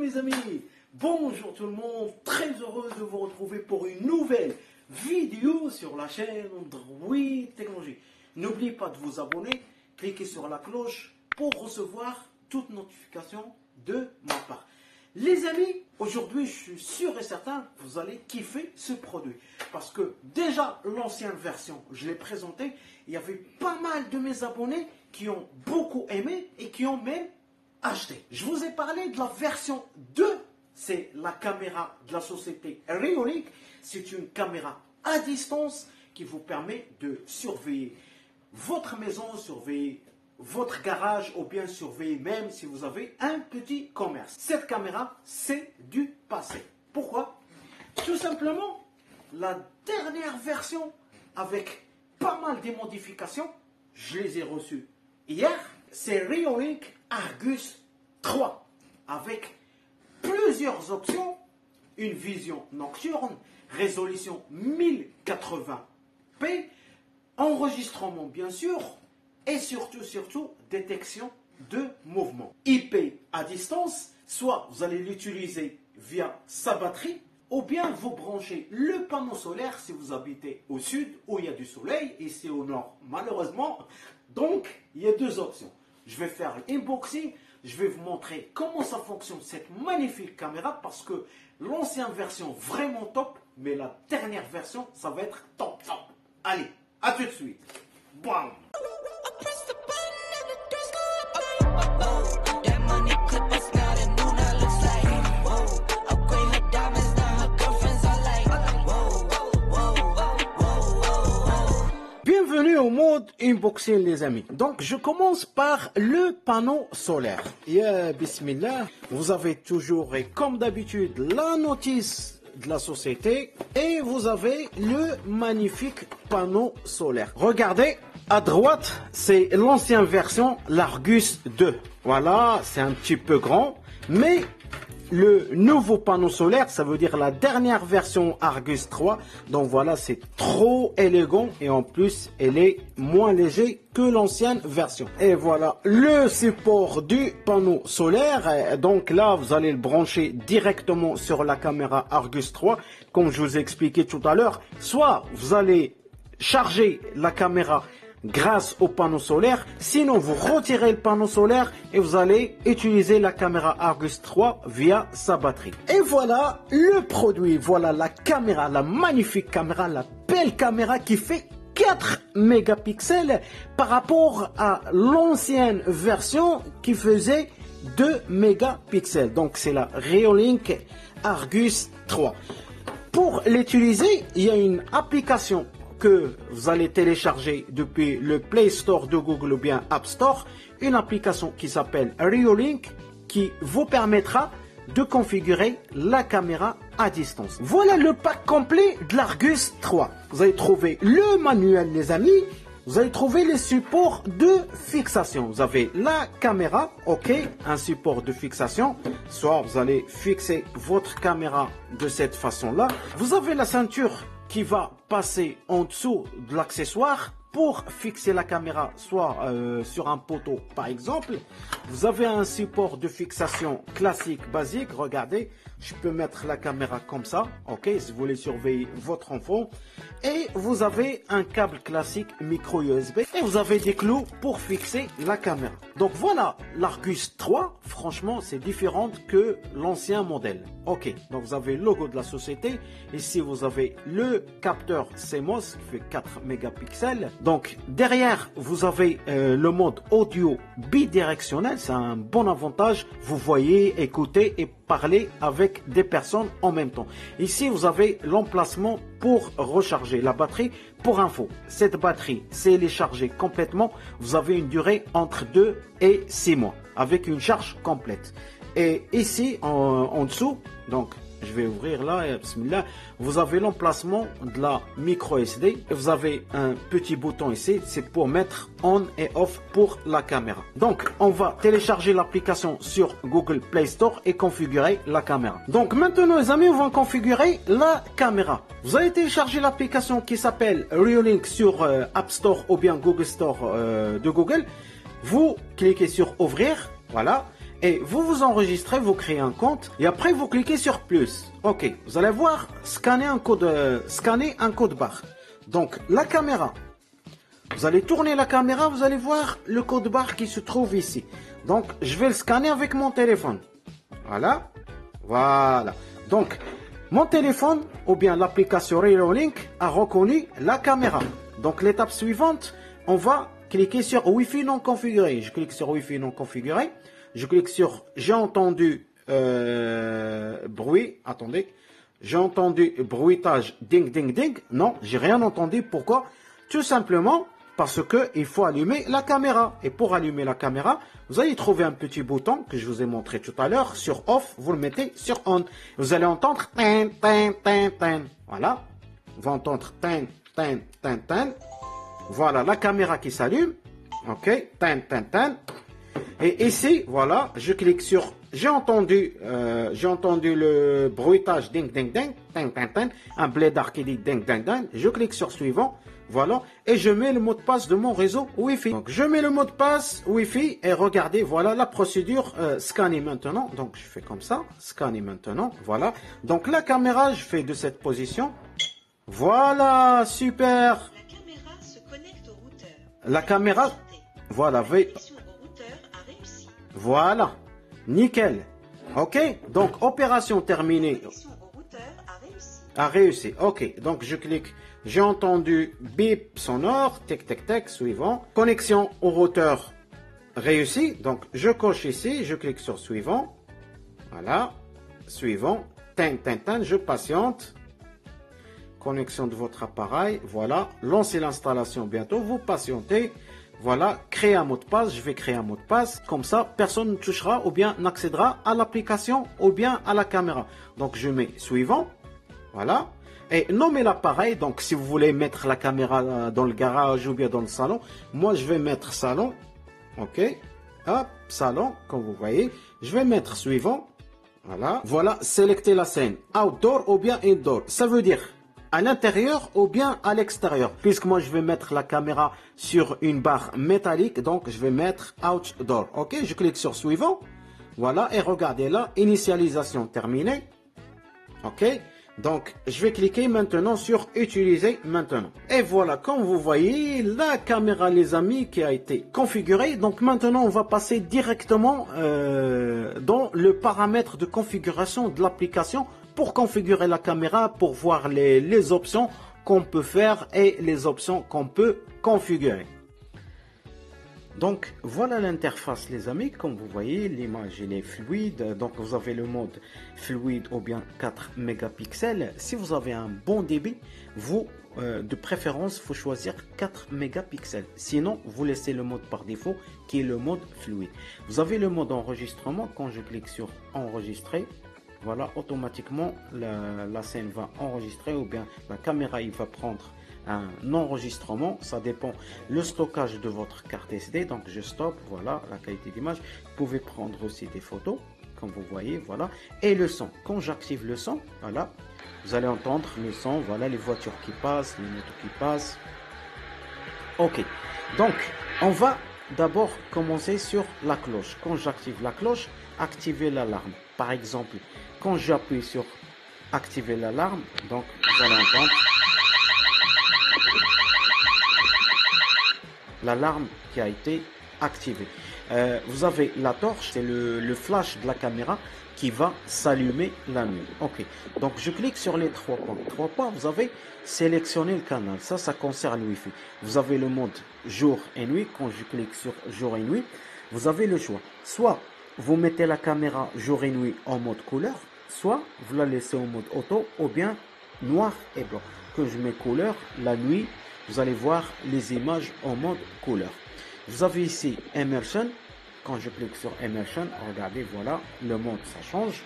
mes amis, bonjour tout le monde, très heureux de vous retrouver pour une nouvelle vidéo sur la chaîne Android Technologie. N'oubliez pas de vous abonner, cliquez sur la cloche pour recevoir toute notification de ma part. Les amis, aujourd'hui je suis sûr et certain que vous allez kiffer ce produit. Parce que déjà l'ancienne version, je l'ai présentée, il y avait pas mal de mes abonnés qui ont beaucoup aimé et qui ont même acheté. Je vous ai parlé de la version 2, c'est la caméra de la société Reolink. C'est une caméra à distance qui vous permet de surveiller votre maison, surveiller votre garage ou bien surveiller même si vous avez un petit commerce. Cette caméra, c'est du passé. Pourquoi? Tout simplement, la dernière version avec pas mal de modifications, je les ai reçues hier, c'est Reolink Argus 3 avec plusieurs options, une vision nocturne, résolution 1080p, enregistrement bien sûr, et surtout détection de mouvement. IP à distance, soit vous allez l'utiliser via sa batterie, ou bien vous branchez le panneau solaire si vous habitez au sud où il y a du soleil, ici au nord malheureusement. Donc il y a deux options. Je vais faire l'unboxing, je vais vous montrer comment ça fonctionne cette magnifique caméra parce que l'ancienne version vraiment top, mais la dernière version ça va être top. Allez, à tout de suite. Bam. Bienvenue au mode unboxing les amis. Donc je commence par le panneau solaire. Ya bismillah, vous avez toujours et comme d'habitude la notice de la société et vous avez le magnifique panneau solaire. Regardez, à droite, c'est l'ancienne version, l'Argus 2. Voilà, c'est un petit peu grand, mais le nouveau panneau solaire, ça veut dire la dernière version Argus 3. Donc voilà, c'est trop élégant et en plus, elle est moins léger que l'ancienne version. Et voilà, le support du panneau solaire. Donc là, vous allez le brancher directement sur la caméra Argus 3. Comme je vous ai expliqué tout à l'heure, soit vous allez charger la caméra grâce au panneau solaire, sinon vous retirez le panneau solaire et vous allez utiliser la caméra Argus 3 via sa batterie. Et voilà le produit, voilà la caméra, la magnifique caméra, la belle caméra qui fait 4 mégapixels par rapport à l'ancienne version qui faisait 2 mégapixels. Donc c'est la Reolink Argus 3. Pour l'utiliser, il y a une application que vous allez télécharger depuis le Play Store de Google ou bien App Store, une application qui s'appelle Reolink qui vous permettra de configurer la caméra à distance. Voilà le pack complet de l'Argus 3. Vous allez trouver le manuel les amis, vous allez trouver les supports de fixation. Vous avez la caméra, ok, un support de fixation, soit vous allez fixer votre caméra de cette façon-là. Vous avez la ceinture qui va passer en dessous de l'accessoire pour fixer la caméra soit sur un poteau par exemple. Vous avez un support de fixation classique basique, regardez, je peux mettre la caméra comme ça, ok, si vous voulez surveiller votre enfant. Et vous avez un câble classique micro USB et vous avez des clous pour fixer la caméra. Donc voilà, l'Argus 3, franchement c'est différent que l'ancien modèle. Ok, donc vous avez le logo de la société, ici vous avez le capteur CMOS qui fait 4 mégapixels. Donc derrière vous avez le mode audio bidirectionnel, c'est un bon avantage, vous voyez, écoutez et parler avec des personnes en même temps. Ici vous avez l'emplacement pour recharger la batterie. Pour info, cette batterie, si elle est chargée complètement, vous avez une durée entre 2 et 6 mois avec une charge complète. Et ici en dessous, donc je vais ouvrir là, et bismillah, vous avez l'emplacement de la micro SD et vous avez un petit bouton ici, c'est pour mettre on et off pour la caméra. Donc on va télécharger l'application sur Google Play Store et configurer la caméra. Donc maintenant les amis, on va configurer la caméra. Vous allez télécharger l'application qui s'appelle Reolink sur App Store ou bien Google Store de Google. Vous cliquez sur ouvrir, voilà. Et vous vous enregistrez, vous créez un compte et après vous cliquez sur plus. Ok, vous allez voir scanner un code barre. Donc la caméra, vous allez tourner la caméra, vous allez voir le code barre qui se trouve ici. Donc je vais le scanner avec mon téléphone. Voilà, voilà. Donc mon téléphone ou bien l'application Reolink a reconnu la caméra. Donc l'étape suivante, on va cliquer sur Wi-Fi non configuré. Je clique sur Wi-Fi non configuré. Je clique sur j'ai entendu bruit. Attendez. J'ai entendu bruitage ding ding ding. Non, j'ai rien entendu. Pourquoi? Tout simplement parce que il faut allumer la caméra. Et pour allumer la caméra, vous allez trouver un petit bouton que je vous ai montré tout à l'heure sur off. Vous le mettez sur on. Vous allez entendre tin tin tin tin. Voilà. Vous allez entendre tin tin tin tin. Voilà la caméra qui s'allume. Ok. Tin tin tin. Et ici, voilà, je clique sur, j'ai entendu le bruitage ding ding ding, ding ding ding, un blédard qui dit ding ding ding. Je clique sur suivant, voilà, et je mets le mot de passe de mon réseau Wi-Fi. Donc je mets le mot de passe Wi-Fi et regardez, voilà la procédure scanner maintenant. Donc je fais comme ça, scanner maintenant, voilà. Donc la caméra, je fais de cette position. Voilà, super. La caméra se connecte au routeur. La caméra, voilà, voilà, nickel. Ok, donc opération terminée. A réussi. Ok, donc je clique. J'ai entendu bip sonore, tic tic tic, suivant. Connexion au routeur réussi. Donc je coche ici, je clique sur suivant. Voilà, suivant. Tin tin tin, je patiente. Connexion de votre appareil. Voilà, lancez l'installation bientôt. Vous patientez. Voilà, créer un mot de passe, je vais créer un mot de passe. Comme ça, personne ne touchera ou bien n'accédera à l'application ou bien à la caméra. Donc, je mets suivant. Voilà. Et nommer l'appareil. Donc, si vous voulez mettre la caméra dans le garage ou bien dans le salon, moi, je vais mettre salon. OK. Hop, salon, comme vous voyez. Je vais mettre suivant. Voilà. Voilà, sélecter la scène. Outdoor ou bien indoor. Ça veut dire à l'intérieur ou bien à l'extérieur. Puisque moi, je vais mettre la caméra sur une barre métallique, donc je vais mettre outdoor. Ok, je clique sur suivant. Voilà, et regardez là, initialisation terminée. Ok, donc je vais cliquer maintenant sur utiliser maintenant. Et voilà, comme vous voyez, la caméra, les amis, qui a été configurée. Donc maintenant, on va passer directement dans le paramètre de configuration de l'application pour configurer la caméra, pour voir les options qu'on peut faire et les options qu'on peut configurer. Donc voilà l'interface les amis, comme vous voyez l'image elle est fluide, donc vous avez le mode fluide ou bien 4 mégapixels. Si vous avez un bon débit, vous de préférence il faut choisir 4 mégapixels, sinon vous laissez le mode par défaut qui est le mode fluide. Vous avez le mode enregistrement, quand je clique sur enregistrer, voilà, automatiquement la scène va enregistrer ou bien la caméra il va prendre un enregistrement, ça dépend le stockage de votre carte SD. Donc je stoppe, voilà la qualité d'image. Vous pouvez prendre aussi des photos comme vous voyez, voilà. Et le son, quand j'active le son, voilà, vous allez entendre le son, voilà les voitures qui passent, les motos qui passent. Ok, donc on va d'abord commencer sur la cloche. Quand j'active la cloche, activer l'alarme. Par exemple, quand j'appuie sur activer l'alarme, donc vous allez entendre l'alarme qui a été activée. Vous avez la torche, c'est le flash de la caméra qui va s'allumer la nuit. Ok, donc je clique sur les trois points. Trois points, vous avez sélectionné le canal. Ça concerne le Wi-Fi. Vous avez le mode jour et nuit. Quand je clique sur jour et nuit, vous avez le choix. Soit vous mettez la caméra jour et nuit en mode couleur, soit vous la laissez en mode auto ou bien noir et blanc. Quand je mets couleur, la nuit, vous allez voir les images en mode couleur. Vous avez ici Immersion. Quand je clique sur Immersion, regardez, voilà, le mode, ça change.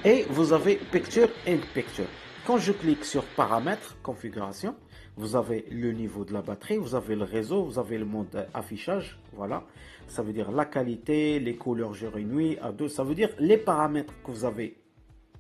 Et vous avez Picture in Picture. Quand je clique sur Paramètres, Configuration, vous avez le niveau de la batterie, vous avez le réseau, vous avez le mode affichage, voilà. Ça veut dire la qualité, les couleurs jour et nuit, à deux, ça veut dire les paramètres que vous avez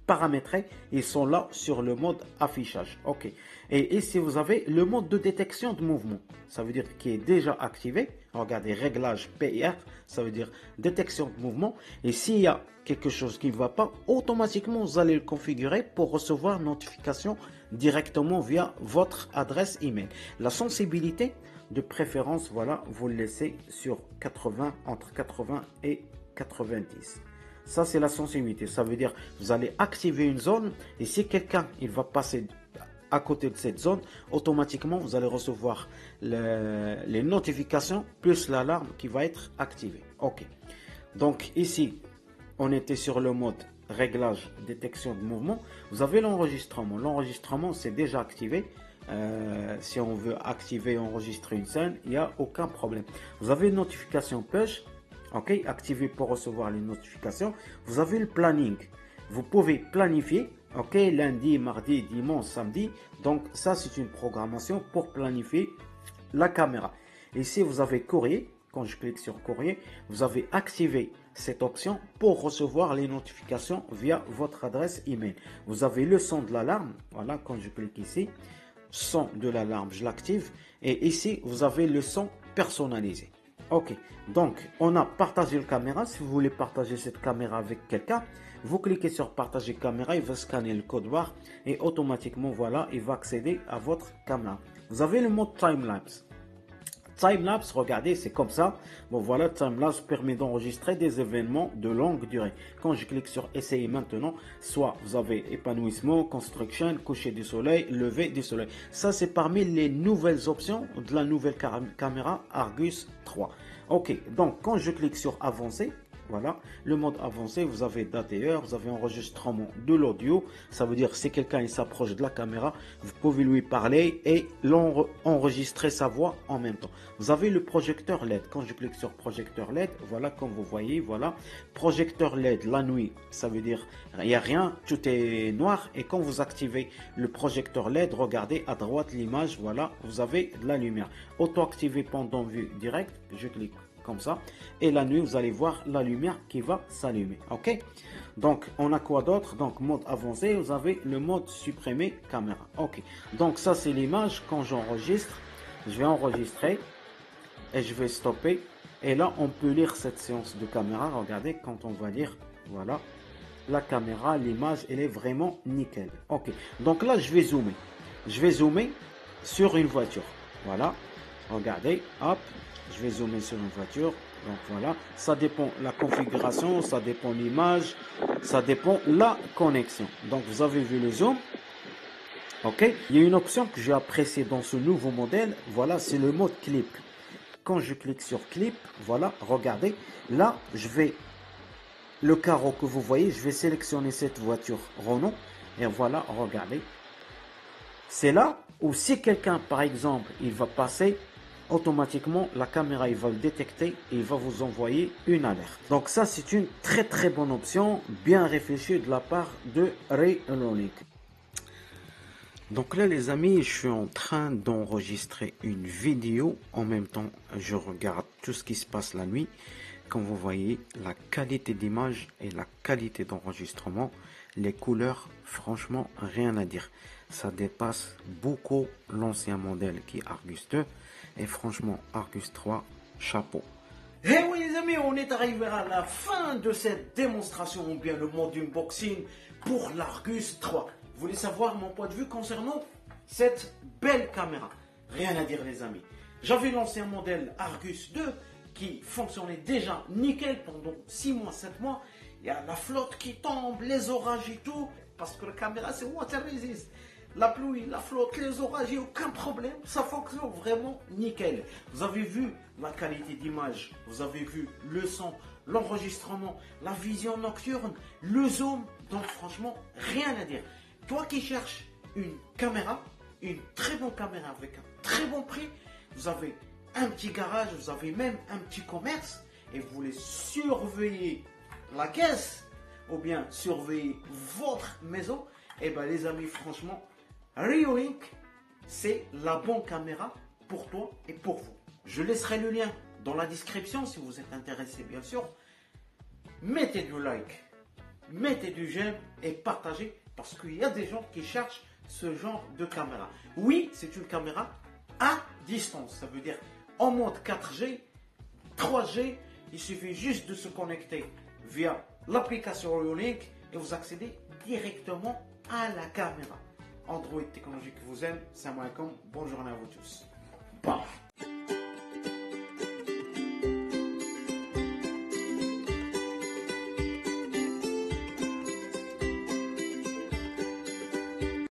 paramétrés, ils sont là sur le mode affichage. Ok. Et ici, vous avez le mode de détection de mouvement. Ça veut dire qu'il est déjà activé. Regardez, réglage PIR, ça veut dire détection de mouvement. Et s'il y a quelque chose qui ne va pas, automatiquement, vous allez le configurer pour recevoir notification directement via votre adresse email. La sensibilité, de préférence, voilà, vous le laissez sur 80, entre 80 et 90. Ça, c'est la sensibilité. Ça veut dire vous allez activer une zone et si quelqu'un il va passer à côté de cette zone, automatiquement, vous allez recevoir les notifications plus l'alarme qui va être activée. OK. Donc ici, on était sur le mode réglage, détection de mouvement. Vous avez l'enregistrement. L'enregistrement, c'est déjà activé. Si on veut activer et enregistrer une scène, il n'y a aucun problème. Vous avez une notification push, ok, activé pour recevoir les notifications. Vous avez le planning. Vous pouvez planifier, ok, lundi, mardi, dimanche, samedi. Donc ça, c'est une programmation pour planifier la caméra. Ici, vous avez courrier. Quand je clique sur courrier, vous avez activé cette option pour recevoir les notifications via votre adresse email. Vous avez le son de l'alarme. Voilà, quand je clique ici, son de l'alarme, je l'active. Et ici, vous avez le son personnalisé. Ok, donc on a partagé la caméra. Si vous voulez partager cette caméra avec quelqu'un, vous cliquez sur partager caméra, il va scanner le code barre et automatiquement, voilà, il va accéder à votre caméra. Vous avez le mode time-lapse. Time-lapse, regardez, c'est comme ça. Bon, voilà, time-lapse permet d'enregistrer des événements de longue durée. Quand je clique sur essayer maintenant, soit vous avez épanouissement, construction, coucher du soleil, lever du soleil. Ça, c'est parmi les nouvelles options de la nouvelle caméra Argus 3. Ok, donc quand je clique sur avancer, voilà, le mode avancé, vous avez date et heure, vous avez enregistrement de l'audio. Ça veut dire si quelqu'un s'approche de la caméra, vous pouvez lui parler et enregistrer sa voix en même temps. Vous avez le projecteur LED. Quand je clique sur projecteur LED, voilà, comme vous voyez, voilà, projecteur LED la nuit, ça veut dire il n'y a rien, tout est noir. Et quand vous activez le projecteur LED, regardez à droite l'image, voilà, vous avez de la lumière. Auto-activé pendant vue directe, je clique comme ça et la nuit vous allez voir la lumière qui va s'allumer. Ok, donc on a quoi d'autre? Donc mode avancé, vous avez le mode supprimer caméra. Ok, donc ça c'est l'image. Quand j'enregistre, je vais enregistrer et je vais stopper et là on peut lire cette séance de caméra. Regardez, quand on va lire, voilà, la caméra, l'image elle est vraiment nickel. Ok, donc là je vais zoomer sur une voiture. Voilà, regardez, hop, je vais zoomer sur une voiture. Donc voilà, ça dépend la configuration, ça dépend l'image, ça dépend la connexion. Donc vous avez vu le zoom. Ok, il y a une option que j'ai appréciée dans ce nouveau modèle. Voilà, c'est le mode clip. Quand je clique sur clip, voilà, regardez, là je vais, le carreau que vous voyez, je vais sélectionner cette voiture Renault. Et voilà, regardez, c'est là où si quelqu'un par exemple il va passer, automatiquement la caméra il va le détecter et il va vous envoyer une alerte. Donc ça c'est une très bonne option, bien réfléchie de la part de Reolink. Donc là les amis, je suis en train d'enregistrer une vidéo. En même temps je regarde tout ce qui se passe la nuit. Comme vous voyez, la qualité d'image et la qualité d'enregistrement, les couleurs, franchement rien à dire. Ça dépasse beaucoup l'ancien modèle qui est Argus 2. Et franchement, Argus 3, chapeau. Et oui les amis, on est arrivé à la fin de cette démonstration, ou bien le mode unboxing pour l'Argus 3. Vous voulez savoir mon point de vue concernant cette belle caméra? Rien à dire les amis. J'avais l'ancien modèle Argus 2 qui fonctionnait déjà nickel pendant 6 mois, 7 mois. Il y a la flotte qui tombe, les orages et tout, parce que la caméra c'est water resist. La pluie, la flotte, les orages, il n'y a aucun problème. Ça fonctionne vraiment nickel. Vous avez vu la qualité d'image, vous avez vu le son, l'enregistrement, la vision nocturne, le zoom. Donc franchement, rien à dire. Toi qui cherches une caméra, une très bonne caméra avec un très bon prix, vous avez un petit garage, vous avez même un petit commerce et vous voulez surveiller la caisse ou bien surveiller votre maison, et bien les amis, franchement, Reolink, c'est la bonne caméra pour toi et pour vous. Je laisserai le lien dans la description si vous êtes intéressé, bien sûr. Mettez du like, mettez du j'aime et partagez parce qu'il y a des gens qui cherchent ce genre de caméra. Oui, c'est une caméra à distance, ça veut dire en mode 4G, 3G. Il suffit juste de se connecter via l'application Reolink et vous accédez directement à la caméra. Android technologique vous aime. Salam alaikum. Bonne journée à vous tous. Bye.